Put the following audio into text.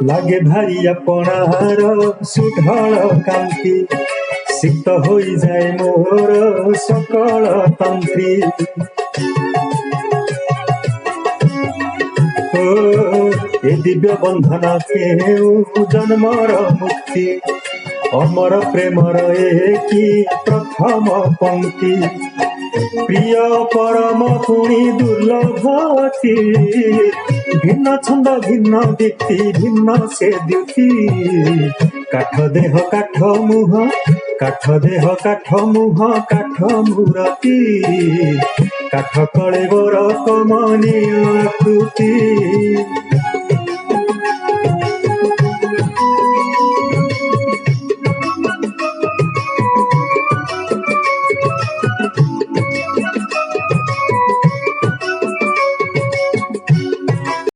लागे भारी अपनार सुढल कांति शीत हो जाए मोर सकल तंत्री ए दिव्य बंधन केउ जन्मर मुक्ति अमर प्रेमर एकी प्रथम पंक्ति प्रिय परम पुणी दुर्लभती भिन्न छंद भिन्न दीप्ति भिन्न से द्युति काठ देह काठ मुह काठ देह काठ मुह काठ मूरति काठ कलेवर कमनीय आकृति।